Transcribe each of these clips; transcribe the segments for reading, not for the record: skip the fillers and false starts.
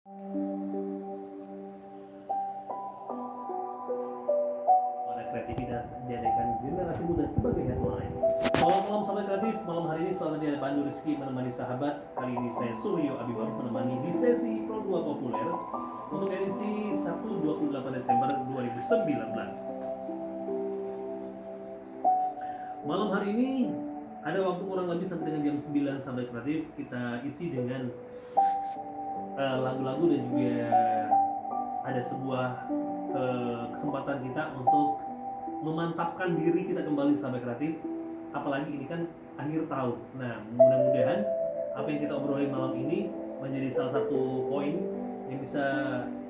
Oleh kreativitas jadikan generasi muda sebagai headline. Malam sahabat kreatif, malam hari ini selalu ada Pandu Rizky menemani sahabat. Kali ini saya Suryo Abimar menemani di sesi Pro 2 Populer untuk edisi Sabtu 28 Desember 2019. Malam hari ini ada waktu kurang lebih sampai dengan jam 9 sampai kreatif. Kita isi dengan lagu-lagu dan juga ada sebuah kesempatan kita untuk memantapkan diri kita kembali sampai kreatif. Apalagi ini kan akhir tahun. Nah, mudah-mudahan apa yang kita obrolin malam ini menjadi salah satu poin yang bisa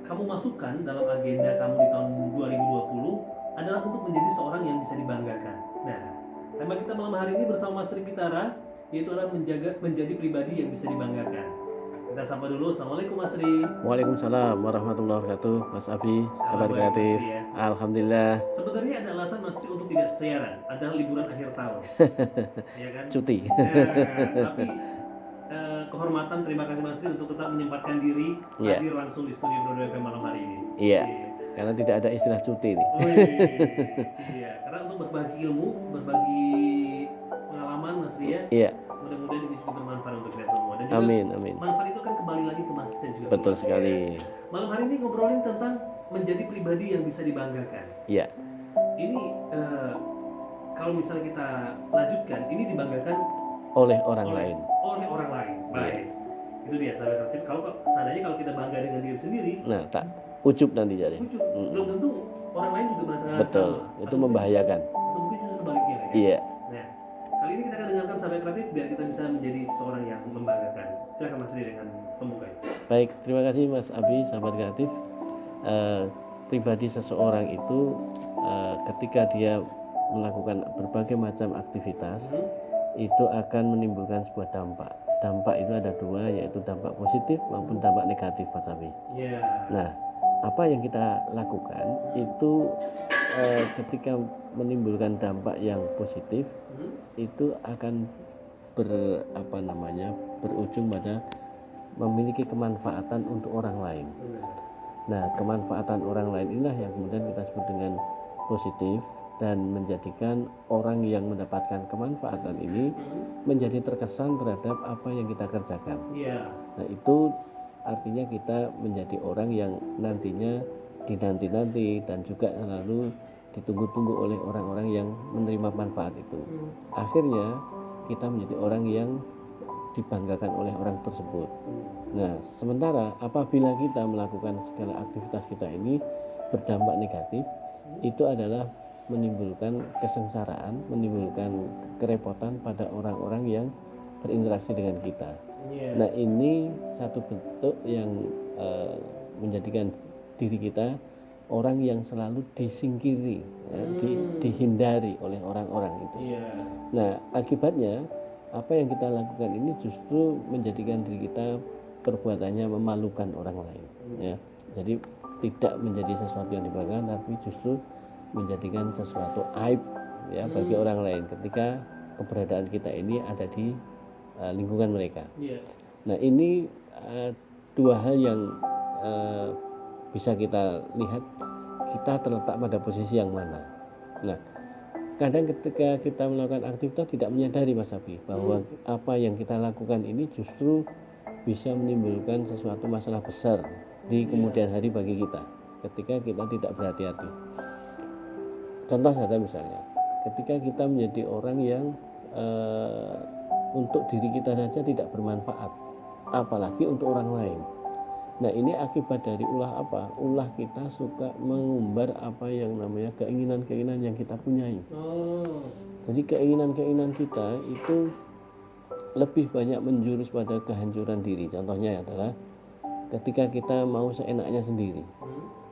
kamu masukkan dalam agenda kamu di tahun 2020 adalah untuk menjadi seorang yang bisa dibanggakan. Nah, tema kita malam hari ini bersama Mas Tri Pitara yaitu adalah menjadi pribadi yang bisa dibanggakan. Kita sapa dulu. Assalamualaikum Mas Tri. Waalaikumsalam warahmatullahi wabarakatuh, Mas Abi, sahabat Kabar kreatif. Mas Tri ya? Alhamdulillah. Sebenarnya ada alasan Mas Tri untuk tidak siaran, adalah liburan akhir tahun, ya kan? Cuti. Tapi kehormatan, terima kasih Mas Tri untuk tetap menyempatkan diri Iya. hadir langsung di studio Brodo FM malam hari ini. Iya. Karena tidak ada istilah cuti nih. Iya, karena untuk berbagi ilmu, berbagi pengalaman Mas Tri ya. Iya. Mudah-mudahan ini juga bermanfaat untuk kita semua. Dan juga Amin. manfaat itu kan kembali lagi ke Mas Tri dan juga Betul keluarga. sekali. Malam hari ini ngobrolin tentang menjadi pribadi yang bisa dibanggakan. Iya. Ini kalau misalnya kita lanjutkan, ini dibanggakan Oleh orang lain. oleh orang lain. Baik, itu dia sahabat kreatif. Kalau seandainya kalau kita bangga dengan diri sendiri, Nah, tak ujub nanti jadi. ujub. Belum tentu orang lain juga merasakan Betul. sama. Itu membahayakan. Atau mungkin justru sebaliknya ya. Iya. Nah, kali ini kita akan dengarkan sahabat kreatif biar kita bisa menjadi seorang yang membanggakan. Silakan Mas Ri dengan pembuka. Baik, terima kasih Mas Abi, sahabat kreatif. Pribadi seseorang itu ketika dia melakukan berbagai macam aktivitas itu akan menimbulkan sebuah dampak. Dampak itu ada dua, yaitu dampak positif maupun dampak negatif, Mas Abi. Ya. Nah, apa yang kita lakukan itu ketika menimbulkan dampak yang positif itu akan berujung pada memiliki kemanfaatan untuk orang lain. Nah, kemanfaatan orang lain inilah yang kemudian kita sebut dengan positif dan menjadikan orang yang mendapatkan kemanfaatan ini menjadi terkesan terhadap apa yang kita kerjakan. Nah, itu artinya kita menjadi orang yang nantinya dinanti-nanti dan juga selalu ditunggu-tunggu oleh orang-orang yang menerima manfaat itu. Akhirnya kita menjadi orang yang dibanggakan oleh orang tersebut. Nah, sementara apabila kita melakukan segala aktivitas kita ini berdampak negatif, itu adalah menimbulkan kesengsaraan, menimbulkan kerepotan pada orang-orang yang berinteraksi dengan kita. Nah, ini satu bentuk yang menjadikan diri kita orang yang selalu disingkiri, dihindari oleh orang-orang itu. Nah, akibatnya apa yang kita lakukan ini justru menjadikan diri kita perbuatannya memalukan orang lain, ya. Jadi tidak menjadi sesuatu yang dibanggakan, tapi justru menjadikan sesuatu aib, ya, bagi orang lain ketika keberadaan kita ini ada di lingkungan mereka. Nah, ini dua hal yang bisa kita lihat kita terletak pada posisi yang mana. Nah, kadang ketika kita melakukan aktivitas tidak menyadari, Mas Abi, bahwa apa yang kita lakukan ini justru bisa menimbulkan sesuatu masalah besar di kemudian hari bagi kita ketika kita tidak berhati-hati. Contoh saja misalnya, ketika kita menjadi orang yang untuk diri kita saja tidak bermanfaat, apalagi untuk orang lain. Nah, ini akibat dari ulah apa? Ulah kita suka mengumbar apa yang namanya keinginan-keinginan yang kita punyai. Jadi keinginan-keinginan kita itu lebih banyak menjurus pada kehancuran diri. Contohnya adalah ketika kita mau seenaknya sendiri,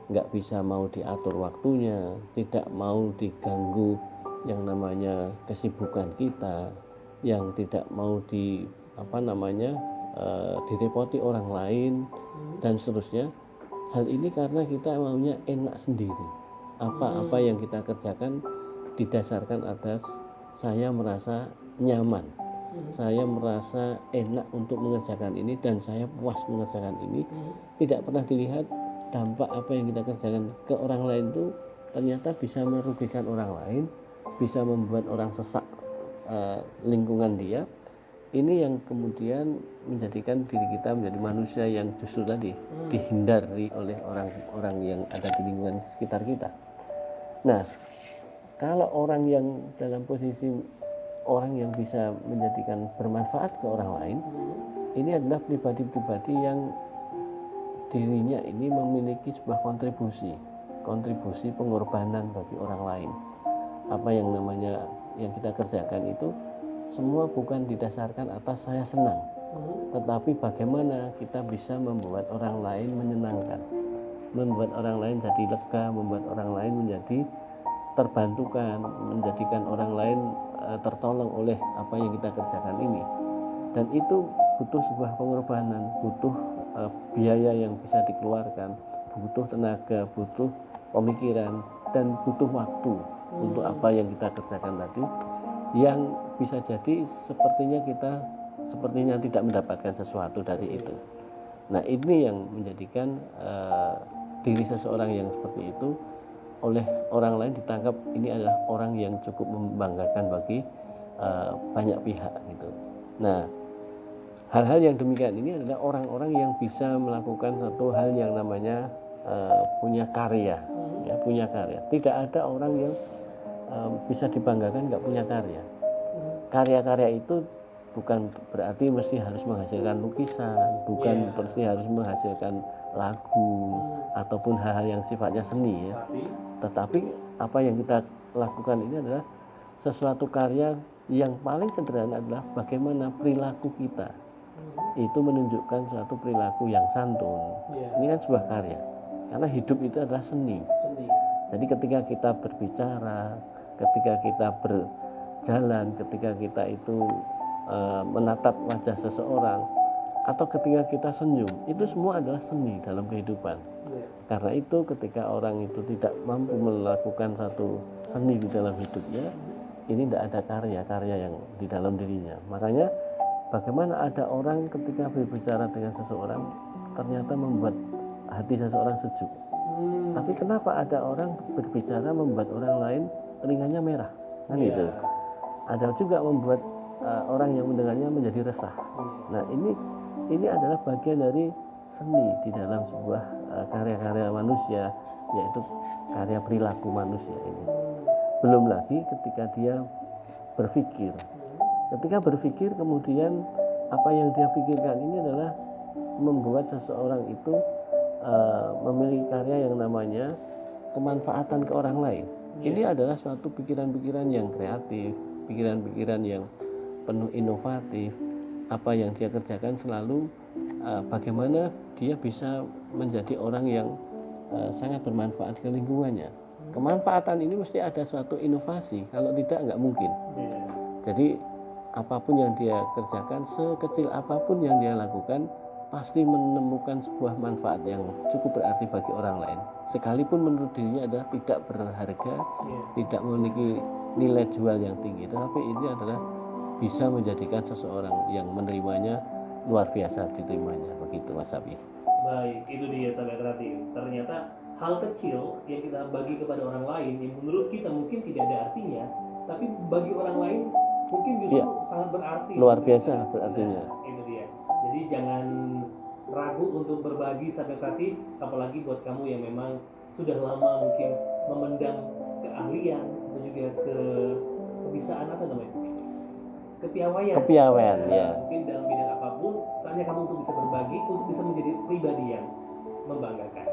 nggak bisa mau diatur waktunya, tidak mau diganggu yang namanya kesibukan kita, yang tidak mau direpoti orang lain dan seterusnya. Hal ini karena kita maunya enak sendiri. Apa-apa yang kita kerjakan didasarkan atas saya merasa nyaman. saya merasa enak untuk mengerjakan ini dan saya puas mengerjakan ini, tidak pernah dilihat dampak apa yang kita kerjakan ke orang lain itu ternyata bisa merugikan orang lain, bisa membuat orang sesak lingkungan dia. Ini yang kemudian menjadikan diri kita menjadi manusia yang justru tadi dihindari oleh orang-orang yang ada di lingkungan sekitar kita. Nah, kalau orang yang dalam posisi orang yang bisa menjadikan bermanfaat ke orang lain, ini adalah pribadi-pribadi yang dirinya ini memiliki sebuah kontribusi pengorbanan bagi orang lain. Apa yang namanya yang kita kerjakan itu semua bukan didasarkan atas saya senang, tetapi bagaimana kita bisa membuat orang lain menyenangkan, membuat orang lain jadi lega, membuat orang lain menjadi terbantukan, menjadikan orang lain tertolong oleh apa yang kita kerjakan ini. Dan itu butuh sebuah pengorbanan, butuh biaya yang bisa dikeluarkan, butuh tenaga, butuh pemikiran, dan butuh waktu untuk apa yang kita kerjakan tadi, yang bisa jadi sepertinya tidak mendapatkan sesuatu dari itu. Nah, ini yang menjadikan diri seseorang yang seperti itu oleh orang lain ditangkap ini adalah orang yang cukup membanggakan bagi banyak pihak gitu. Nah, hal-hal yang demikian ini adalah orang-orang yang bisa melakukan satu hal yang namanya punya karya, ya, punya karya. Tidak ada orang yang bisa dibanggakan nggak punya karya. Karya-karya itu bukan berarti mesti harus menghasilkan lukisan, bukan mesti harus menghasilkan lagu ataupun hal-hal yang sifatnya seni, ya. Tetapi apa yang kita lakukan ini adalah sesuatu karya yang paling sederhana adalah bagaimana perilaku kita itu menunjukkan suatu perilaku yang santun. Ini kan sebuah karya, karena hidup itu adalah seni. Jadi ketika kita berbicara, ketika kita berjalan, ketika kita itu menatap wajah seseorang, atau ketika kita senyum, itu semua adalah seni dalam kehidupan. Karena itu ketika orang itu tidak mampu melakukan satu seni di dalam hidupnya, ini tidak ada karya-karya yang di dalam dirinya. Makanya bagaimana ada orang ketika berbicara dengan seseorang ternyata membuat hati seseorang sejuk. Tapi kenapa ada orang berbicara membuat orang lain telinganya merah, kan itu. Ada juga membuat orang yang mendengarnya menjadi resah. Nah, ini adalah bagian dari seni di dalam sebuah karya-karya manusia, yaitu karya perilaku manusia ini. Belum lagi ketika dia berpikir. Ketika berpikir kemudian apa yang dia pikirkan ini adalah membuat seseorang itu memiliki karya yang namanya kemanfaatan ke orang lain. Ini adalah suatu pikiran-pikiran yang kreatif, pikiran-pikiran yang penuh inovatif. Apa yang dia kerjakan selalu bagaimana dia bisa menjadi orang yang sangat bermanfaat ke lingkungannya. Kemanfaatan ini mesti ada suatu inovasi, kalau tidak nggak mungkin. Jadi apapun yang dia kerjakan, sekecil apapun yang dia lakukan, pasti menemukan sebuah manfaat yang cukup berarti bagi orang lain. Sekalipun menurut dirinya adalah tidak berharga, tidak memiliki nilai jual yang tinggi, tetapi ini adalah bisa menjadikan seseorang yang menerimanya luar biasa diterimanya. Begitu, Mas Abi. Baik, itu dia sahabat kreatif. Ternyata hal kecil yang kita bagi kepada orang lain yang menurut kita mungkin tidak ada artinya, tapi bagi orang lain mungkin justru sangat berarti. Luar biasa berartinya. Nah, itu dia. Jadi jangan ragu untuk berbagi sahabat kreatif, apalagi buat kamu yang memang sudah lama mungkin memendam keahlian atau juga kebisaan apa namanya? Kepiawaian ya. Mungkin dalam bidang apapun, saatnya kamu untuk bisa berbagi, untuk bisa menjadi pribadi yang membanggakan.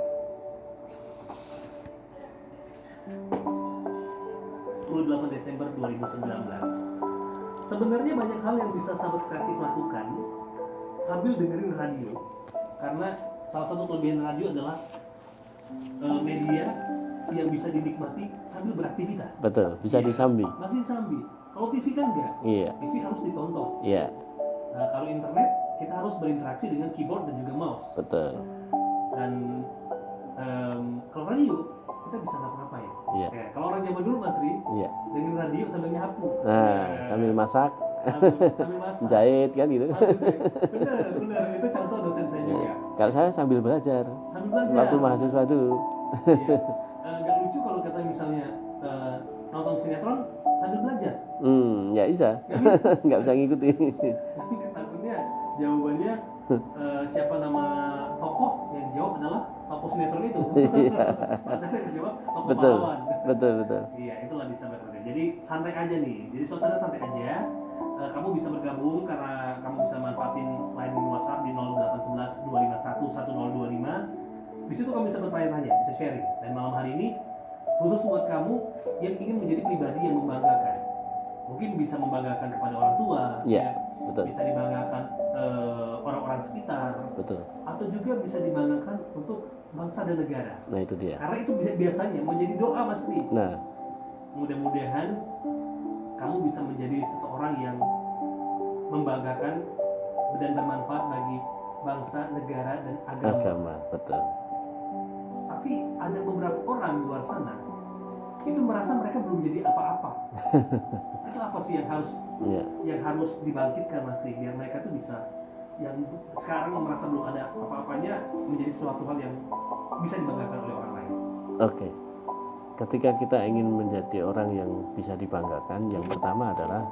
28 Desember 2019. Sebenarnya banyak hal yang bisa sahabat kreatif lakukan sambil dengerin radio, karena salah satu kelebihan radio adalah media yang bisa dinikmati sambil beraktivitas. Betul, bisa disambi. Masih disambi. Kalau TV kan enggak. TV harus ditonton. Nah, kalau internet kita harus berinteraksi dengan keyboard dan juga mouse. Betul. Dan kalau radio kita bisa ngapa-ngapain. Kalau orang zaman dulu Mas Ri, dengan radio sambil nyapu. Nah, sambil masak. sambil masak. jahit kan gitu. Bener, itu contoh dosen saya juga. Kalau saya sambil belajar Sambil belajar. waktu mahasiswa dulu. Iya. Nggak lucu kalau kita misalnya nonton sinetron sambil belajar. Ya bisa. Nggak bisa ngikutin. Takutnya jawabannya siapa nama tokoh yang dijawab adalah tokoh sinetron itu. Padahal yang dijawab tokoh betul pahlawan. betul betul. Iya, itulah di sahabat kerja. Jadi santai aja nih. Jadi suasana santai aja. Kamu bisa bergabung karena kamu bisa manfaatin line WhatsApp di 0811 251 1025. Di situ kamu bisa bertanya-tanya, bisa sharing. Dan malam hari ini khusus buat kamu yang ingin menjadi pribadi yang membanggakan. Mungkin bisa membanggakan kepada orang tua, Iya, betul. bisa dibanggakan orang-orang sekitar, Betul. atau juga bisa dibanggakan untuk bangsa dan negara. Nah itu dia. Karena itu bisa biasanya menjadi doa Mas Lee. Nah Mudah-mudahan kamu bisa menjadi seseorang yang membanggakan dan bermanfaat bagi bangsa, negara, dan agama betul. Tapi ada beberapa orang di luar sana itu merasa mereka belum jadi apa-apa. Itu apa sih yang harus dibangkitkan Mas Lee, biar mereka tuh bisa yang sekarang merasa belum ada apa-apanya menjadi suatu hal yang bisa dibanggakan oleh orang lain. Oke. Ketika kita ingin menjadi orang yang bisa dibanggakan, yang pertama adalah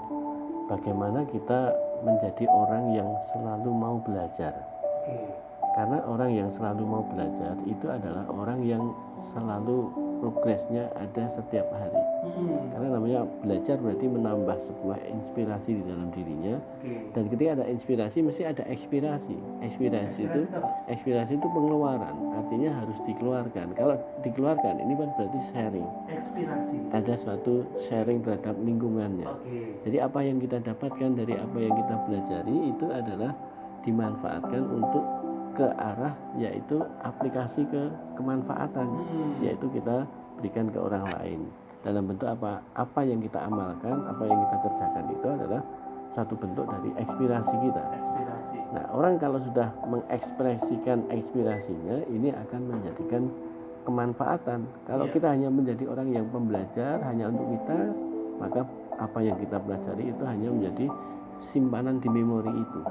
bagaimana kita menjadi orang yang selalu mau belajar. Karena orang yang selalu mau belajar itu adalah orang yang selalu progresnya ada setiap hari. Karena namanya belajar berarti menambah sebuah inspirasi di dalam dirinya. Dan ketika ada inspirasi mesti ada ekspirasi. Ekspirasi itu pengeluaran, artinya harus dikeluarkan. Kalau dikeluarkan ini kan berarti sharing. Ada suatu sharing terhadap lingkungannya. Jadi apa yang kita dapatkan dari apa yang kita pelajari itu adalah dimanfaatkan untuk ke arah yaitu aplikasi ke kemanfaatan, yaitu kita berikan ke orang lain dalam bentuk apa yang kita amalkan, apa yang kita kerjakan itu adalah satu bentuk dari ekspirasi kita. Nah, orang kalau sudah mengekspresikan ekspirasinya ini akan menjadikan kemanfaatan. Kalau kita hanya menjadi orang yang pembelajar hanya untuk kita, maka apa yang kita pelajari itu hanya menjadi simpanan di memori itu,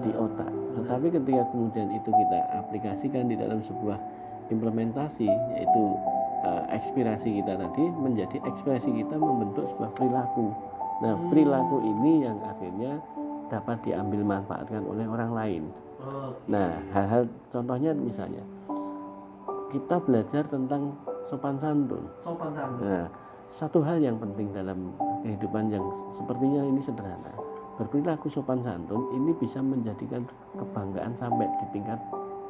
di otak. Tetapi ketika kemudian itu kita aplikasikan di dalam sebuah implementasi, yaitu ekspirasi kita tadi menjadi ekspresi kita membentuk sebuah perilaku. Nah, perilaku ini yang akhirnya dapat diambil manfaatkan oleh orang lain. Nah, hal-hal contohnya misalnya kita belajar tentang sopan santun. Nah, satu hal yang penting dalam kehidupan yang sepertinya ini sederhana, berperilaku sopan santun ini bisa menjadikan kebanggaan sampai di tingkat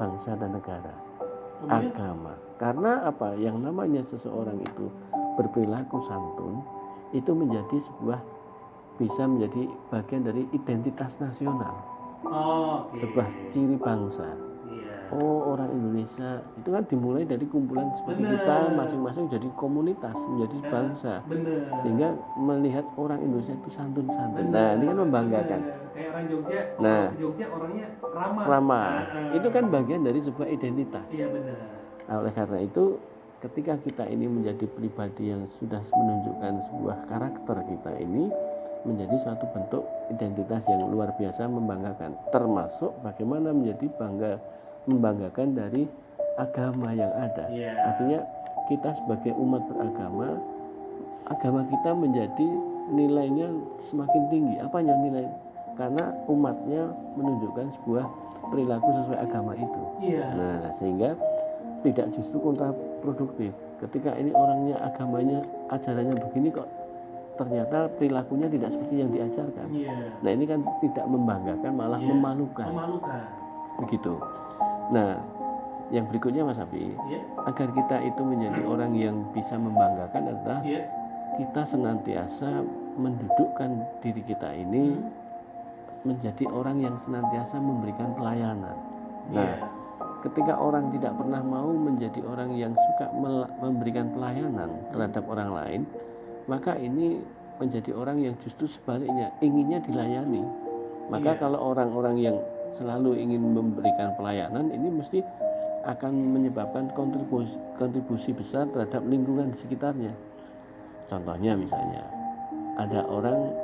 bangsa dan negara, agama. Karena apa? Yang namanya seseorang itu berperilaku santun itu menjadi bisa menjadi bagian dari identitas nasional, sebuah ciri bangsa. Oh, orang Indonesia itu kan dimulai dari kumpulan seperti kita masing-masing jadi komunitas, menjadi bangsa. Sehingga melihat orang Indonesia itu santun-santun. Nah, ini kan membanggakan. Kayak orang Jogja, Jogja orangnya ramah. Itu kan bagian dari sebuah identitas. Iya benar. Nah, oleh karena itu ketika kita ini menjadi pribadi yang sudah menunjukkan sebuah karakter kita ini menjadi suatu bentuk identitas yang luar biasa membanggakan, termasuk bagaimana menjadi membanggakan dari agama yang ada. Artinya kita sebagai umat beragama, agama kita menjadi nilainya semakin tinggi. Apanya nilai? Karena umatnya menunjukkan sebuah perilaku sesuai agama itu. Nah, sehingga tidak justru kontraproduktif. Ketika ini orangnya agamanya, ajarannya begini kok ternyata perilakunya tidak seperti yang diajarkan. Nah, ini kan tidak membanggakan, malah memalukan. Begitu. Nah, yang berikutnya Mas Abi, agar kita itu menjadi orang yang bisa membanggakan adalah kita senantiasa mendudukkan diri kita ini menjadi orang yang senantiasa memberikan pelayanan. Nah, ketika orang tidak pernah mau menjadi orang yang suka memberikan pelayanan terhadap orang lain, maka ini menjadi orang yang justru sebaliknya inginnya dilayani. Maka kalau orang-orang yang selalu ingin memberikan pelayanan ini mesti akan menyebabkan kontribusi besar terhadap lingkungan di sekitarnya. Contohnya misalnya ada orang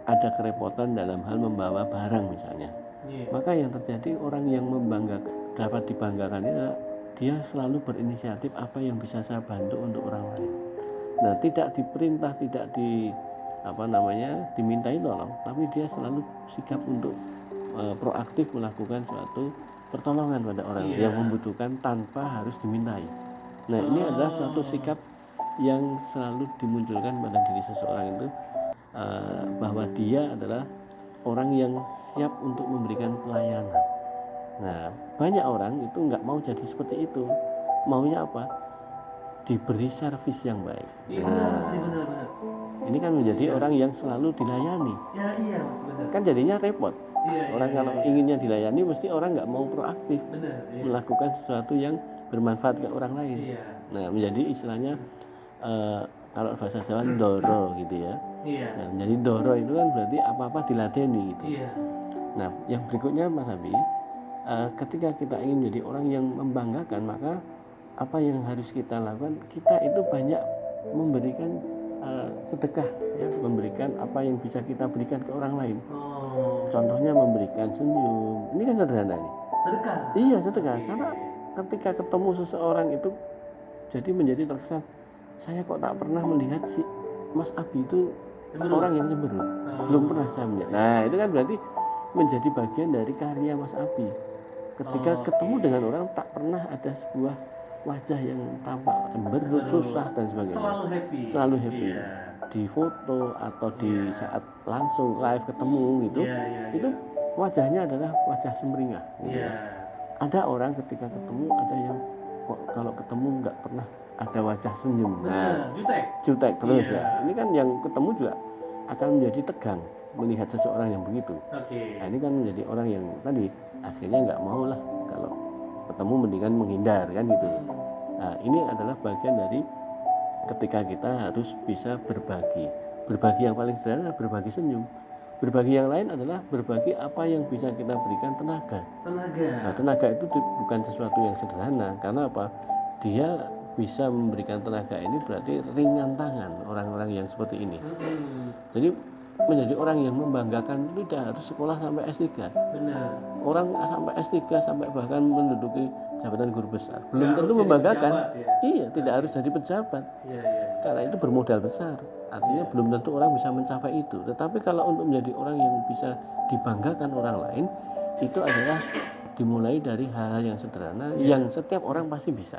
ada kerepotan dalam hal membawa barang misalnya, Iya. maka yang terjadi orang yang dapat dibanggakan itu adalah dia selalu berinisiatif apa yang bisa saya bantu untuk orang lain. Nah, tidak diperintah, tidak dimintai tolong, tapi dia selalu sikap untuk proaktif melakukan suatu pertolongan pada orang Iya. yang membutuhkan tanpa harus dimintai. Nah, ini adalah suatu sikap yang selalu dimunculkan pada diri seseorang itu, bahwa dia adalah orang yang siap untuk memberikan pelayanan. Nah, banyak orang itu nggak mau jadi seperti itu. Maunya apa? Diberi servis yang baik. Iya, Nah, benar. ini kan menjadi orang yang selalu dilayani. Ya, iya, Mas, benar. Kan jadinya repot. Iya, Orang kalau inginnya dilayani, mesti orang nggak mau proaktif benar, iya. melakukan sesuatu yang bermanfaat ke orang lain. Iya. Nah, menjadi istilahnya kalau bahasa Jawa doro gitu ya. Iya. Nah, menjadi doro itu kan berarti apa-apa diladeni gitu. Iya. Nah, yang berikutnya Mas Abi, ketika kita ingin menjadi orang yang membanggakan, maka apa yang harus kita lakukan? Kita itu banyak memberikan sedekah, ya, memberikan apa yang bisa kita berikan ke orang lain. Oh, Contohnya memberikan senyum. Ini kan sederhana nih. sedekah. Iya, sedekah. Oke. Karena ketika ketemu seseorang itu jadi menjadi terkesan, saya kok tak pernah melihat si Mas Abi itu Cemberut. orang yang cemberut. Oh. Belum pernah saya melihat. Nah, itu kan berarti menjadi bagian dari karya Mas Abi. Ketika Oke. ketemu dengan orang, tak pernah ada sebuah wajah yang tampak cemberut, susah dan sebagainya. Selalu happy. Selalu happy. Iya. Di foto atau di Iya. saat langsung live ketemu gitu, Iya. itu wajahnya adalah wajah sumringah gitu Iya. ya. Ada orang ketika ketemu, ada yang kok kalau ketemu nggak pernah ada wajah senyum. Nah, Benar, jutek. jutek terus Iya. ya. Ini kan yang ketemu juga akan menjadi tegang melihat seseorang yang begitu. Oke. Nah, ini kan menjadi orang yang tadi akhirnya nggak mau lah, kalau ketemu mendingan menghindar kan gitu. Nah, ini adalah bagian dari ketika kita harus bisa berbagi. Berbagi yang paling sederhana adalah berbagi senyum. Berbagi yang lain adalah berbagi apa yang bisa kita berikan tenaga. Tenaga. Nah, tenaga itu bukan sesuatu yang sederhana, karena apa? Dia bisa memberikan tenaga ini berarti ringan tangan orang-orang yang seperti ini. Jadi menjadi orang yang membanggakan itu tidak harus sekolah sampai S3. Benar. Orang sampai S3 sampai bahkan menduduki jabatan guru besar belum Nggak tentu harus jadi membanggakan. pejabat, ya? Iya, tidak harus jadi pejabat. Iya. Karena itu bermodal besar. Artinya belum tentu orang bisa mencapai itu. Tetapi kalau untuk menjadi orang yang bisa dibanggakan orang lain, itu adalah dimulai dari hal-hal yang sederhana yang setiap orang pasti bisa.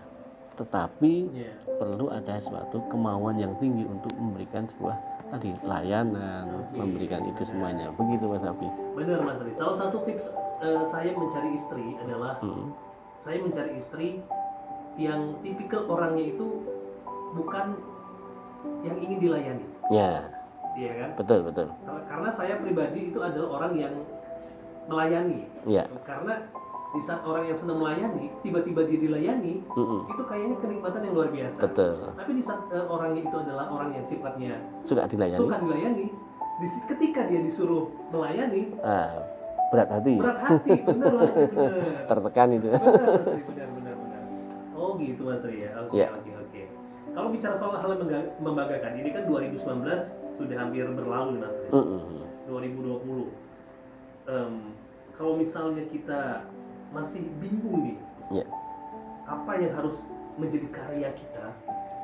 Tetapi Iya. perlu ada suatu kemauan yang tinggi untuk memberikan sebuah tadi layanan, Oke. memberikan itu semuanya. Begitu Mas Abi. Benar, Mas Ali. Salah satu tips saya mencari istri adalah saya mencari istri yang tipikal orangnya itu bukan yang ingin dilayani, Ya, iya kan? betul. Karena saya pribadi itu adalah orang yang melayani. Ya. Karena di saat orang yang sedang melayani, tiba-tiba dia dilayani, itu kayaknya kenikmatan yang luar biasa. Betul. Tapi di saat orangnya itu adalah orang yang sifatnya Suka dilayani. suka dilayani, ketika dia disuruh melayani, Berat hati. berat hati, benar Mas Ri, benar. Tertekan itu. Benar Mas Ri, benar. Oh gitu Mas Ri ya. Oke. Ya. Kalau bicara soal hal yang membanggakan, ini kan 2019 sudah hampir berlalu Mas Ri. 2020. Kalau misalnya kita masih bingung nih, Ya. apa yang harus menjadi karya kita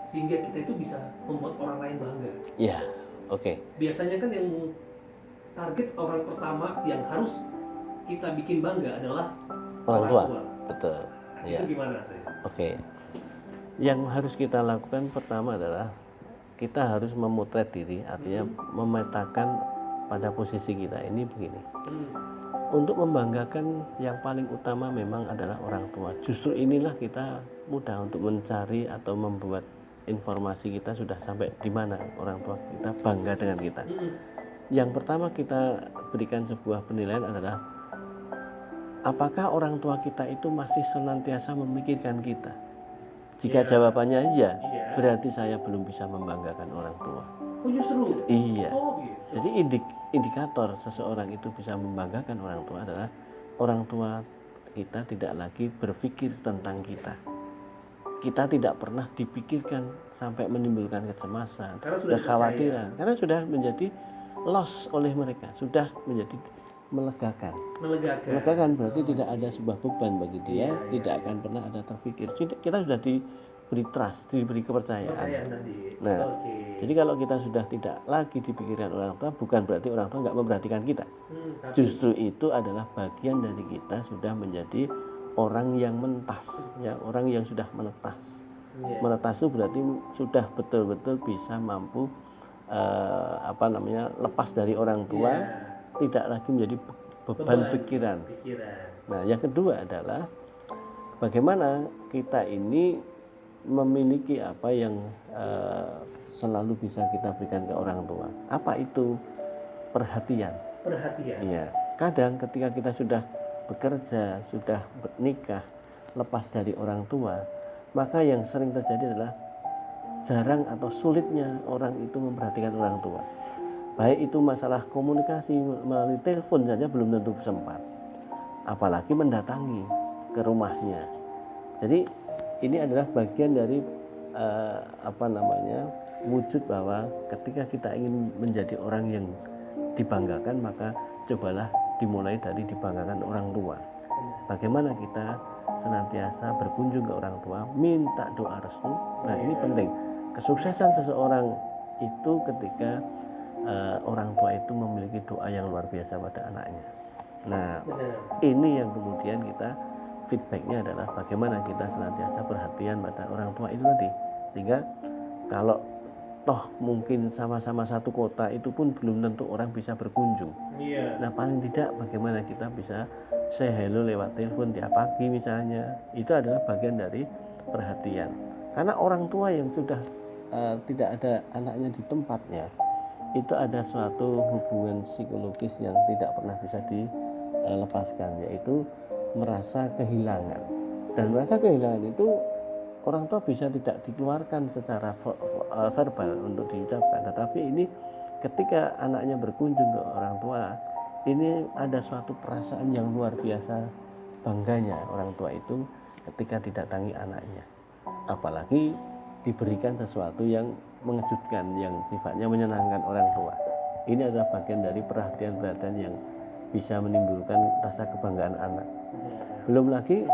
sehingga kita itu bisa membuat orang lain bangga. Ya, oke. Biasanya kan yang target orang pertama yang harus kita bikin bangga adalah Orang tua. Betul. Nah, Ya. itu gimana sih? Oke. Yang harus kita lakukan pertama adalah kita harus memotret diri, artinya memetakan pada posisi kita ini begini. Untuk membanggakan yang paling utama memang adalah orang tua. Justru inilah kita mudah untuk mencari atau membuat informasi kita sudah sampai di mana orang tua kita bangga dengan kita. Yang pertama kita berikan sebuah penilaian adalah apakah orang tua kita itu masih senantiasa memikirkan kita. Jika jawabannya iya, berarti saya belum bisa membanggakan orang tua. Oh justru? Iya. Oh gitu. Jadi indikator seseorang itu bisa membanggakan orang tua adalah orang tua kita tidak lagi berpikir tentang kita. Kita tidak pernah dipikirkan sampai menimbulkan kecemasan, Karena sudah kekhawatiran, karena sudah menjadi loss oleh mereka, sudah menjadi melegakan. Melegakan. Berarti tidak ada sebuah beban bagi dia, Iya. tidak akan pernah ada terpikir. Kita sudah diberi trust, diberi kepercayaan. Percayaan tadi. Nah, Oke. jadi kalau kita sudah tidak lagi dipikirkan orang tua, bukan berarti orang tua nggak memperhatikan kita. Tapi Justru itu adalah bagian dari kita sudah menjadi orang yang mentas, ya, orang yang sudah menetas. iya. Menetas itu berarti sudah betul-betul bisa mampu lepas dari orang tua, Iya. tidak lagi menjadi beban pikiran. Nah, yang kedua adalah bagaimana kita ini memiliki apa yang selalu bisa kita berikan ke orang tua. Apa itu? Perhatian. Iya. Kadang ketika kita sudah bekerja, sudah menikah, lepas dari orang tua, maka yang sering terjadi adalah jarang atau sulitnya orang itu memperhatikan orang tua. Baik itu masalah komunikasi melalui telepon saja belum tentu sempat, apalagi mendatangi ke rumahnya. Jadi ini adalah bagian dari wujud bahwa ketika kita ingin menjadi orang yang dibanggakan, maka cobalah dimulai dari dibanggakan orang tua. Bagaimana kita senantiasa berkunjung ke orang tua, minta doa restu. Nah, ini penting. Kesuksesan seseorang itu ketika orang tua itu memiliki doa yang luar biasa pada anaknya. Nah, ini yang kemudian kita feedbacknya adalah bagaimana kita senantiasa perhatian pada orang tua itu tadi. Sehingga kalau toh mungkin sama-sama satu kota, itu pun belum tentu orang bisa berkunjung. Iya. Nah, paling tidak bagaimana kita bisa say hello lewat telepon tiap pagi misalnya, itu adalah bagian dari perhatian. Karena orang tua yang sudah tidak ada anaknya di tempatnya, itu ada suatu hubungan psikologis yang tidak pernah bisa dilepaskan, yaitu merasa kehilangan. Dan merasa kehilangan itu orang tua bisa tidak dikeluarkan secara verbal untuk diucapkan, tetapi ini ketika anaknya berkunjung ke orang tua, ini ada suatu perasaan yang luar biasa bangganya orang tua itu ketika didatangi anaknya, apalagi diberikan sesuatu yang mengejutkan, yang sifatnya menyenangkan orang tua. Ini adalah bagian dari perhatian-perhatian yang bisa menimbulkan rasa kebanggaan anak. Belum lagi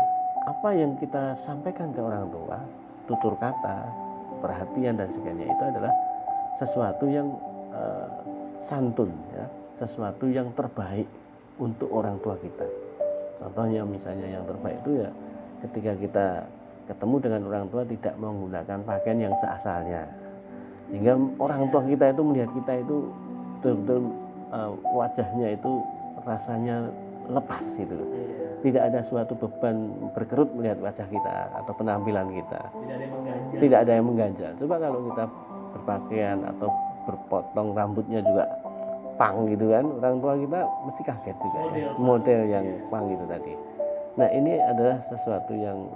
apa yang kita sampaikan ke orang tua, tutur kata, perhatian dan sebagainya, itu adalah sesuatu yang santun, ya, sesuatu yang terbaik untuk orang tua kita. Contohnya misalnya yang terbaik itu ya ketika kita ketemu dengan orang tua tidak menggunakan pakaian yang seasalnya, sehingga orang tua kita itu melihat kita itu betul-betul wajahnya itu rasanya lepas gitu loh. Tidak ada suatu beban berkerut melihat wajah kita atau penampilan kita. Tidak ada yang mengganjal. Coba kalau kita berpakaian atau berpotong rambutnya juga pang gitu kan, orang tua kita mesti kaget juga ya, model yang pang itu tadi. Nah, ini adalah sesuatu yang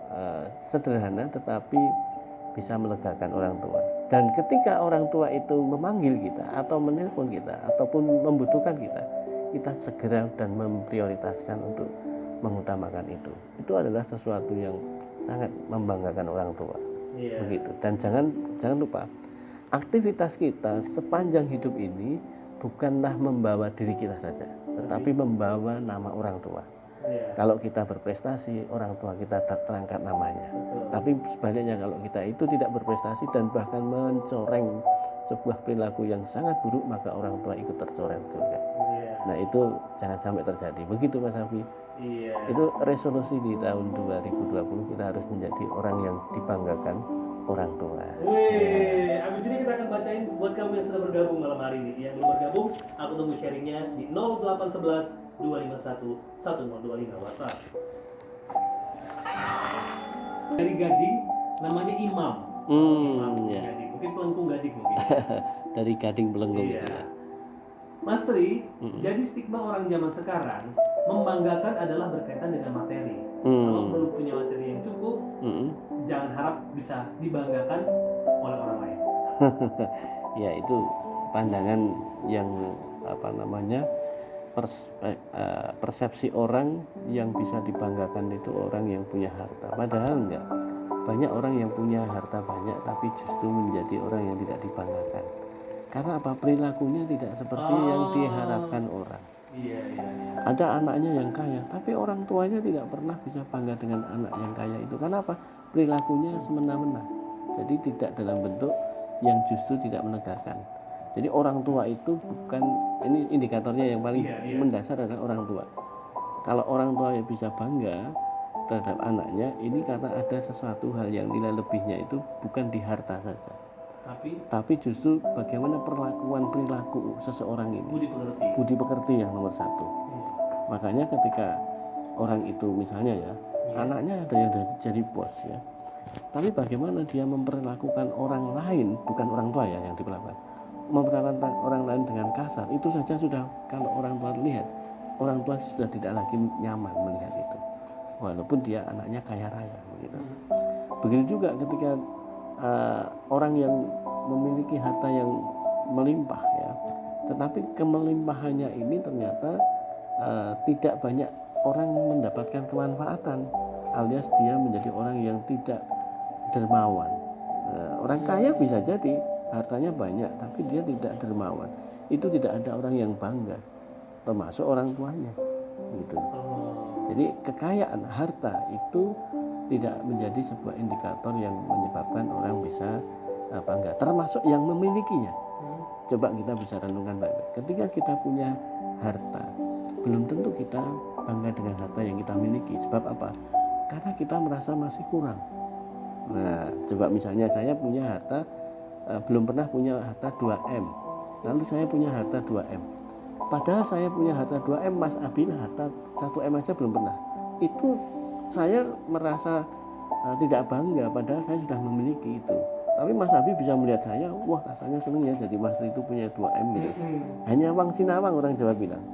sederhana tetapi bisa melegakan orang tua. Dan ketika orang tua itu memanggil kita atau menelpon kita ataupun membutuhkan kita, kita segera dan memprioritaskan untuk mengutamakan itu. Itu adalah sesuatu yang sangat membanggakan orang tua. Begitu. Dan jangan lupa, aktivitas kita sepanjang hidup ini bukanlah membawa diri kita saja, tetapi membawa nama orang tua. Kalau kita berprestasi, orang tua kita terangkat namanya. Tapi sebaliknya, kalau kita itu tidak berprestasi dan bahkan mencoreng sebuah perilaku yang sangat buruk, maka orang tua ikut tercoreng juga. Nah, itu jangan sampai terjadi. Begitu Mas Hafi. Itu resolusi di tahun 2020, kita harus menjadi orang yang dibanggakan orang tua. Abis ini kita akan bacain buat kamu yang sudah bergabung malam hari ini. Yang belum bergabung, aku tunggu sharingnya di 0811 251 1025 WhatsApp. Dari Gading, namanya Imam. Imam Ya. Gading. Mungkin pelengkung Gading mungkin. Dari Gading Pelengkung Iya. itu ya. Mas Tri, jadi stigma orang zaman sekarang membanggakan adalah berkaitan dengan materi. Kalau belum punya materi yang cukup, jangan harap bisa dibanggakan oleh orang lain. Ya, itu pandangan yang persepsi orang yang bisa dibanggakan itu orang yang punya harta. Padahal enggak. Banyak orang yang punya harta banyak tapi justru menjadi orang yang tidak dibanggakan. Karena apa? Perilakunya tidak seperti yang diharapkan orang. Iya. Ada anaknya yang kaya, tapi orang tuanya tidak pernah bisa bangga dengan anak yang kaya itu. Kenapa? Perilakunya semena-mena. Jadi tidak dalam bentuk yang justru tidak menegakkan. Jadi orang tua itu bukan, ini indikatornya yang paling Iya. mendasar adalah orang tua. Kalau orang tua yang bisa bangga terhadap anaknya, ini karena ada sesuatu hal yang nilai lebihnya itu bukan di harta saja, tapi justru bagaimana perlakuan perilaku seseorang ini, budi pekerti yang nomor satu. Makanya ketika orang itu misalnya ya, anaknya ada yang jadi bos ya, tapi bagaimana dia memperlakukan orang lain, bukan orang tua ya yang diperlakukan, memperlakukan orang lain dengan kasar, itu saja sudah, kalau orang tua lihat, orang tua sudah tidak lagi nyaman melihat itu, walaupun dia anaknya kaya raya begitu. Begitu juga ketika orang yang memiliki harta yang melimpah ya, tetapi kemelimpahannya ini ternyata tidak banyak orang mendapatkan kemanfaatan, alias dia menjadi orang yang tidak dermawan. Orang kaya bisa jadi hartanya banyak tapi dia tidak dermawan, itu tidak ada orang yang bangga, termasuk orang tuanya gitu. Jadi kekayaan harta itu tidak menjadi sebuah indikator yang menyebabkan orang bisa bangga, termasuk yang memilikinya. Coba kita bisa renungkan baik-baik. Ketika kita punya harta, belum tentu kita bangga dengan harta yang kita miliki. Sebab apa? Karena kita merasa masih kurang. Nah, coba misalnya saya punya harta, belum pernah punya harta 2M, lalu saya punya harta 2M. Padahal saya punya harta 2M, Mas Abi harta 1M aja belum pernah. Itu saya merasa tidak bangga, padahal saya sudah memiliki itu. Tapi Mas Abi bisa melihat saya, wah rasanya seneng ya jadi Mas itu punya 2M gitu. Hanya wang sinawang orang Jawa bilang.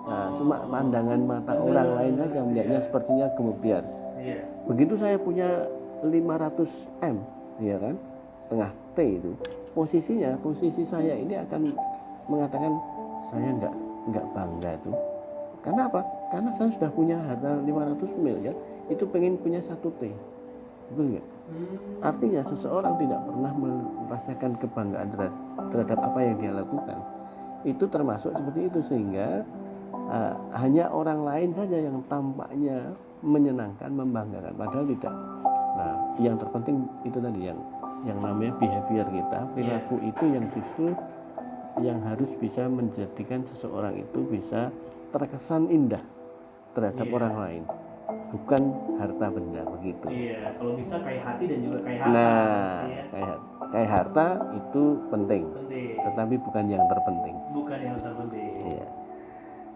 Nah, cuma pandangan mata orang lain saja melihatnya sepertinya gemebiar. Begitu saya punya 500M, ya kan, setengah T itu, posisi saya ini akan mengatakan saya nggak bangga itu. Karena apa? Karena saya sudah punya harta 500 miliar, itu pengen punya 1T. Betul nggak? Artinya seseorang tidak pernah merasakan kebanggaan terhadap apa yang dia lakukan. Itu termasuk seperti itu, sehingga hanya orang lain saja yang tampaknya menyenangkan, membanggakan, padahal tidak. Nah, yang terpenting itu tadi yang namanya behavior kita, perilaku itu yang justru yang harus bisa menjadikan seseorang itu bisa terkesan indah terhadap orang lain, bukan harta benda begitu. Iya, kalau bisa kayak hati dan juga kayak harta. Nah, kayak harta itu penting, tetapi bukan yang terpenting. Bukan yang terpenting. Iya.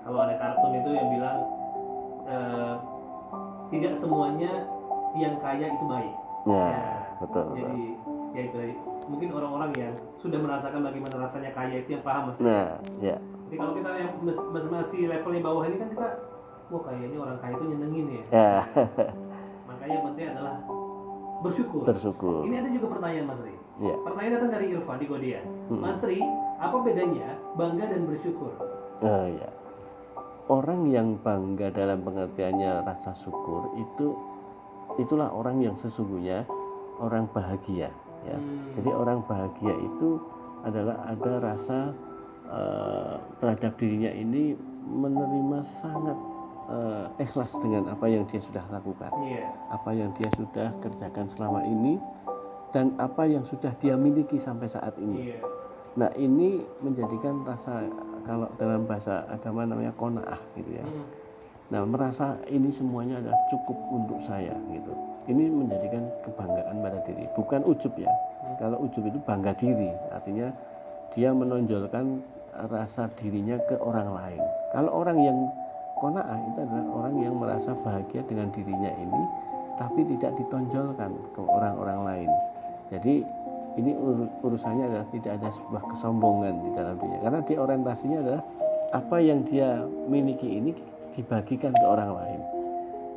Kalau ada kartun itu yang bilang tidak semuanya yang kaya itu baik. Ya, betul. Jadi ya itu tadi. Mungkin orang-orang yang sudah merasakan bagaimana rasanya kaya itu yang paham, Mas. Nah, ya. Jadi kalau kita yang masih levelnya bawah ini kan kita, wah kayaknya orang kaya itu nyenengin ya. Makanya yang penting adalah bersyukur. Ini ada juga pertanyaan, Mas Ri. Ya. Pertanyaan datang dari Irfan di Godia. Mas Ri, apa bedanya bangga dan bersyukur? Oh ya. Orang yang bangga dalam pengertiannya rasa syukur itulah orang yang sesungguhnya orang bahagia ya. Jadi orang bahagia itu adalah ada rasa terhadap dirinya ini menerima sangat ikhlas dengan apa yang dia sudah lakukan, apa yang dia sudah kerjakan selama ini, dan apa yang sudah dia miliki sampai saat ini. Nah, ini menjadikan rasa, kalau dalam bahasa agama namanya qanaah gitu ya. Nah, merasa ini semuanya adalah cukup untuk saya gitu. Ini menjadikan kebanggaan pada diri, bukan ujub ya. Kalau ujub itu bangga diri, artinya dia menonjolkan rasa dirinya ke orang lain. Kalau orang yang qanaah itu adalah orang yang merasa bahagia dengan dirinya ini, tapi tidak ditonjolkan ke orang-orang lain. Jadi ini urusannya adalah tidak ada sebuah kesombongan di dalam dirinya, karena dia orientasinya adalah apa yang dia miliki ini dibagikan ke orang lain.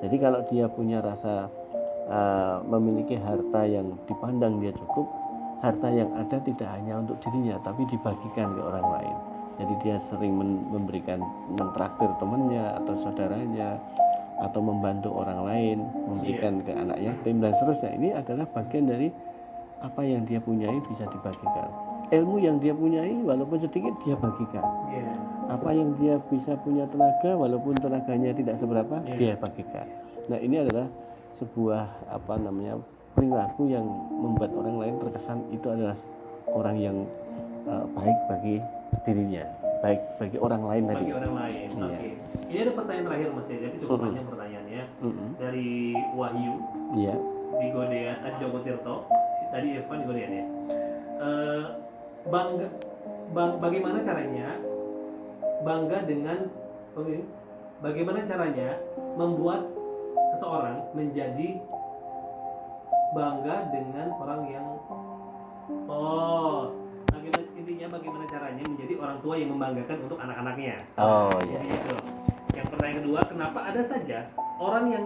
Jadi kalau dia punya rasa memiliki harta yang dipandang dia cukup, harta yang ada tidak hanya untuk dirinya tapi dibagikan ke orang lain. Jadi dia sering memberikan, mentraktir temannya atau saudaranya, atau membantu orang lain, memberikan ke anak yatim dan seterusnya. Ini adalah bagian dari apa yang dia punyai bisa dibagikan. ilmu yang dia punyai walaupun sedikit dia bagikan. Iya. Apa yang dia bisa punya tenaga walaupun tenaganya tidak seberapa dia bagikan. Nah, ini adalah sebuah perilaku yang membuat orang lain terkesan itu adalah orang yang baik bagi dirinya, baik bagi orang lain tadi. Bagi orang lain. Iya. Oke. Ini ada pertanyaan terakhir Mas ya, jadi cukup panjang pertanyaannya. Dari Wahyu Iya. di Godean, Joko Tirto. Tadi Irfan di Godean ya. Bagaimana caranya bagaimana caranya membuat seseorang menjadi bangga dengan orang yang bagaimana caranya menjadi orang tua yang membanggakan untuk anak-anaknya. Oh iya. Gitu. Yang pertanyaan kedua, kenapa ada saja orang yang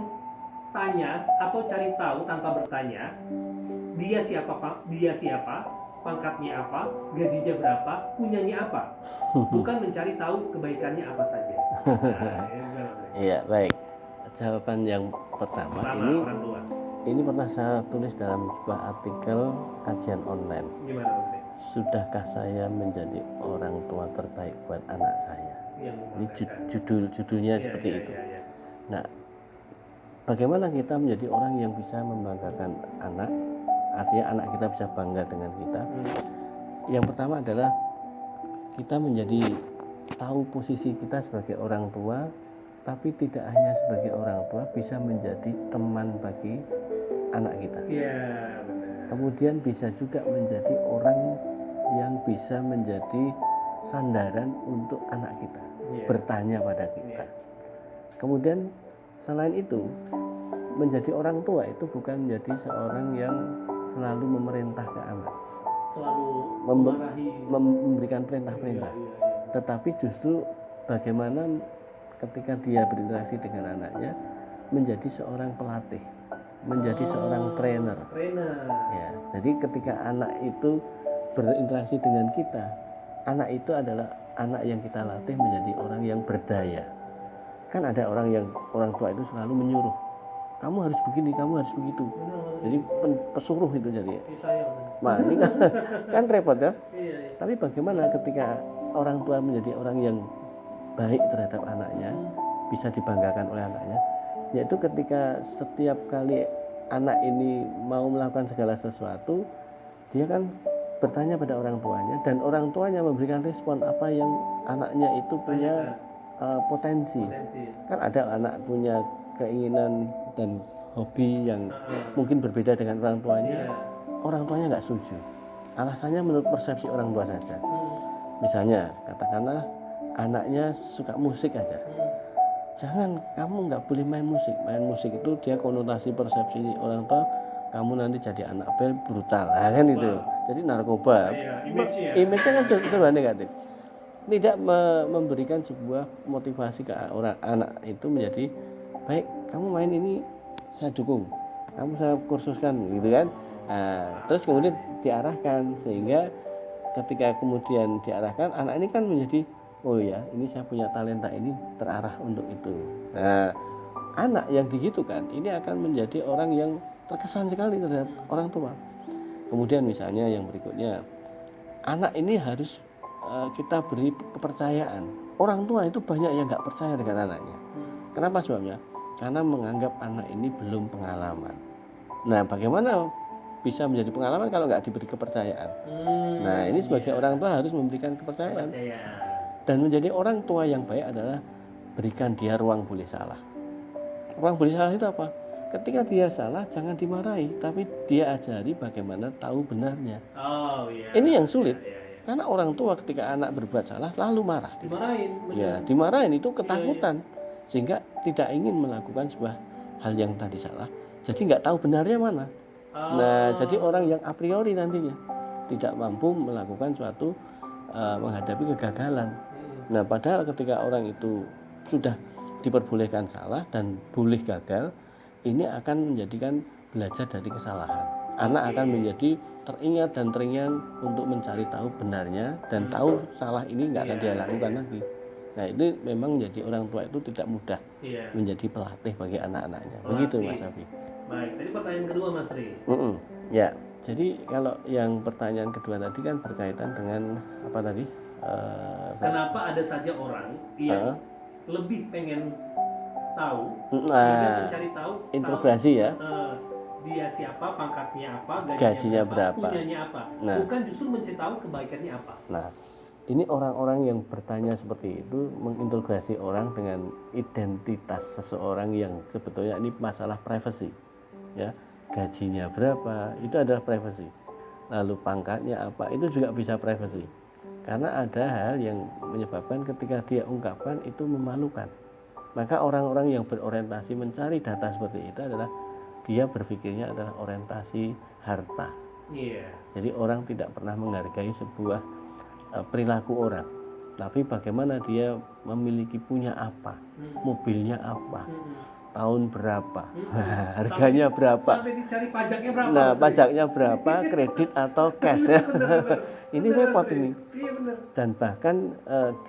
tanya atau cari tahu tanpa bertanya dia siapa, pangkatnya apa, gajinya berapa, punyanya apa, bukan mencari tahu kebaikannya apa saja. Iya, baik. Jawaban yang pertama orang tua. ini pernah saya tulis dalam sebuah artikel kajian online. Gimana Mas? Sudahkah saya menjadi orang tua terbaik buat anak saya? Ini judulnya seperti itu. Nah, bagaimana kita menjadi orang yang bisa membanggakan anak? Artinya anak kita bisa bangga dengan kita. Yang pertama adalah kita menjadi tahu posisi kita sebagai orang tua, tapi tidak hanya sebagai orang tua, bisa menjadi teman bagi anak kita. Iya, benar. Kemudian bisa juga menjadi orang yang bisa menjadi sandaran untuk anak kita, bertanya pada kita. Kemudian selain itu, menjadi orang tua itu bukan menjadi seorang yang selalu memerintah ke anak, Selalu memberikan perintah-perintah, tetapi justru bagaimana ketika dia berinteraksi dengan anaknya menjadi seorang pelatih, menjadi seorang trainer. Ya, jadi ketika anak itu berinteraksi dengan kita, anak itu adalah anak yang kita latih menjadi orang yang berdaya. Kan ada orang tua itu selalu menyuruh, kamu harus begini, kamu harus begitu. Jadi pesuruh itu jadi. Nah, ini kan repot ya. Tapi bagaimana ketika orang tua menjadi orang yang baik terhadap anaknya, bisa dibanggakan oleh anaknya, yaitu ketika setiap kali anak ini mau melakukan segala sesuatu, dia kan bertanya pada orang tuanya, dan orang tuanya memberikan respon apa yang anaknya itu punya potensi. Kan ada anak punya keinginan dan hobi yang mungkin berbeda dengan orang tuanya nggak setuju. Alasannya menurut persepsi orang tua saja. Misalnya katakanlah anaknya suka musik aja, jangan, kamu nggak boleh main musik itu dia konotasi persepsi orang tua, kamu nanti jadi anak bel brutal, nah, kan itu jadi narkoba. Image-nya kan serba negatif, tidak memberikan sebuah motivasi ke orang anak itu menjadi baik, kamu main ini saya dukung, kamu saya kursuskan gitu kan. Nah, terus kemudian diarahkan, sehingga ketika kemudian diarahkan, anak ini kan menjadi, oh ya, ini saya punya talenta ini, terarah untuk itu. Nah, anak yang digitukan ini akan menjadi orang yang terkesan sekali terhadap orang tua. Kemudian misalnya yang berikutnya, anak ini harus kita beri kepercayaan. Orang tua itu banyak yang nggak percaya dengan anaknya. Kenapa sebabnya? Karena menganggap anak ini belum pengalaman. Nah, bagaimana bisa menjadi pengalaman kalau nggak diberi kepercayaan? Nah, ini sebagai orang tua harus memberikan kepercayaan. Dan menjadi orang tua yang baik adalah berikan dia ruang boleh salah. Ruang boleh salah itu apa? Ketika dia salah jangan dimarahi, tapi dia ajari bagaimana tahu benarnya. Ini yang sulit. Karena orang tua ketika anak berbuat salah lalu marah. Dimarahin itu ketakutan, sehingga tidak ingin melakukan sebuah hal yang tadi salah. Jadi nggak tahu benarnya mana. Nah, jadi orang yang a priori nantinya tidak mampu melakukan suatu menghadapi kegagalan. Nah, padahal ketika orang itu sudah diperbolehkan salah dan boleh gagal, ini akan menjadikan belajar dari kesalahan. Anak akan menjadi teringat dan teringat untuk mencari tahu benarnya, dan tahu salah ini nggak akan dia lakukan lagi. Nah, itu memang menjadi orang tua itu tidak mudah menjadi pelatih bagi anak-anaknya. Begitu Mas Afi. Baik, tadi pertanyaan kedua Mas Ri. Ya. Jadi kalau yang pertanyaan kedua tadi kan berkaitan dengan apa tadi? Kenapa ada saja orang yang lebih pengen tahu, sehingga Nah, mencari tahu integrasi ya. dia siapa, pangkatnya apa, Gajinya berapa. punyanya apa, Nah. bukan justru mencari tahu kebaikannya apa. Nah, ini orang-orang yang bertanya seperti itu mengintegrasi orang dengan identitas seseorang yang sebetulnya ini masalah privasi, ya. Gajinya berapa itu adalah privasi. Lalu pangkatnya apa itu juga bisa privasi. Karena ada hal yang menyebabkan ketika dia ungkapkan itu memalukan. Maka orang-orang yang berorientasi mencari data seperti itu adalah dia berpikirnya adalah orientasi harta. Iya. Jadi orang tidak pernah menghargai sebuah perilaku orang, tapi bagaimana dia memiliki punya apa, mobilnya apa, tahun berapa, harganya berapa, sampai dicari pajaknya berapa. nah pajaknya berapa, kredit atau cash ya. Ini repot ini. Iya benar. Dan bahkan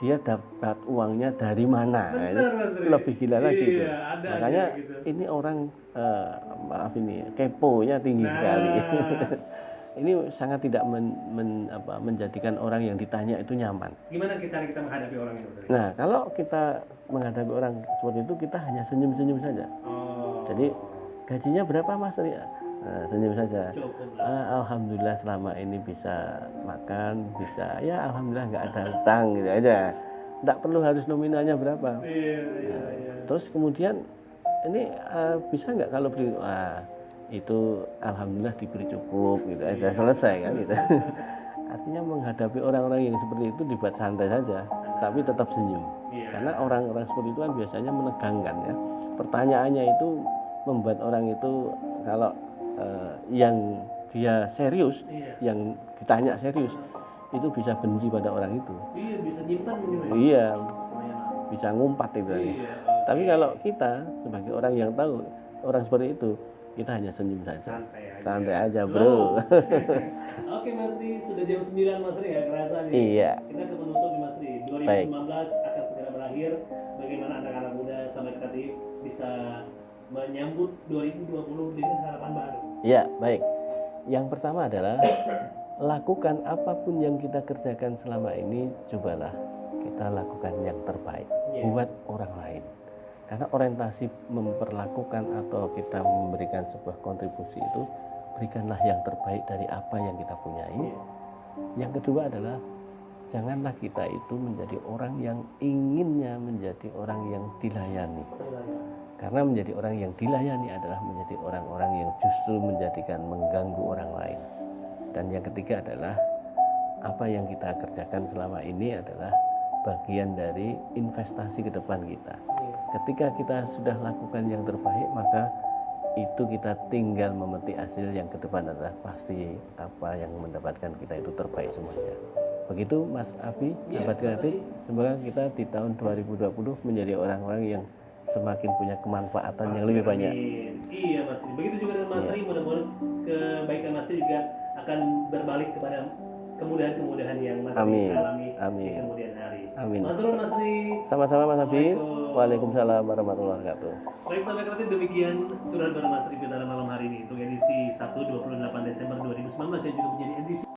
dia dapat uangnya dari mana, Benar, ini Mas Ri. lebih gila lagi itu. Iya, ada Makanya aja gitu. ini orang maaf ini keponya tinggi sekali. Ini sangat tidak menjadikan orang yang ditanya itu nyaman. Gimana kita menghadapi orang itu? Nah, kalau kita menghadapi orang seperti itu, kita hanya senyum-senyum saja. Oh. Jadi gajinya berapa Mas Ria? Nah, senyum saja. Cukup lah. Alhamdulillah selama ini bisa makan, bisa ya alhamdulillah nggak ada hutang gitu aja. Nggak perlu harus nominalnya berapa. Iya. Terus kemudian ini bisa nggak kalau beli? Itu alhamdulillah diberi cukup gitu aja, selesai kan gitu. Artinya menghadapi orang-orang yang seperti itu dibuat santai saja, tapi tetap senyum. Karena orang-orang seperti itu kan biasanya menegangkan ya. Pertanyaannya itu membuat orang itu kalau yang dia serius, yang ditanya serius, itu bisa benci pada orang itu. Iya, bisa nyimpan mungkin. Iya, bisa ngumpat itu. Tapi kalau kita sebagai orang yang tahu orang seperti itu, kita hanya senyum saja. Santai aja bro. Oke Mas Ri, sudah jam 9 Mas Ri ya, kerasa nih. Iya. Kita ke penutup nih Mas Ri. 2015 akan segera berakhir. Bagaimana anak-anak muda Sahabat Kreatif bisa menyambut 2020 dengan harapan baru? Ya, baik. Yang pertama adalah lakukan apapun yang kita kerjakan selama ini, cobalah kita lakukan yang terbaik buat orang lain. Karena orientasi memperlakukan atau kita memberikan sebuah kontribusi itu, berikanlah yang terbaik dari apa yang kita punyai. Yang kedua adalah janganlah kita itu menjadi orang yang inginnya menjadi orang yang dilayani. Karena menjadi orang yang dilayani adalah menjadi orang-orang yang justru menjadikan mengganggu orang lain. Dan yang ketiga adalah apa yang kita kerjakan selama ini adalah bagian dari investasi ke depan kita. Ketika kita sudah lakukan yang terbaik, maka itu kita tinggal memetik hasil yang ke depan adalah pasti apa yang mendapatkan kita itu terbaik semuanya. Begitu Mas Abi, Sahabat Kreatif, semoga kita di tahun 2020 menjadi orang-orang yang semakin punya kemanfaatan yang lebih banyak. Iya Mas Ri. Begitu juga dengan Mas Ri, mudah-mudahan kebaikan Mas Ri juga akan berbalik kepada kemudahan-kemudahan yang Mas Ri alami di kemudian hari. Amin. Mas Ri. Sama-sama Mas Abi. Waalaikumsalam warahmatullahi wabarakatuh. Baik Sahabat Kreatif, demikian surat bareng Mas Ri pada malam hari ini untuk edisi Sabtu 28 Desember 2019 yang juga menjadi edisi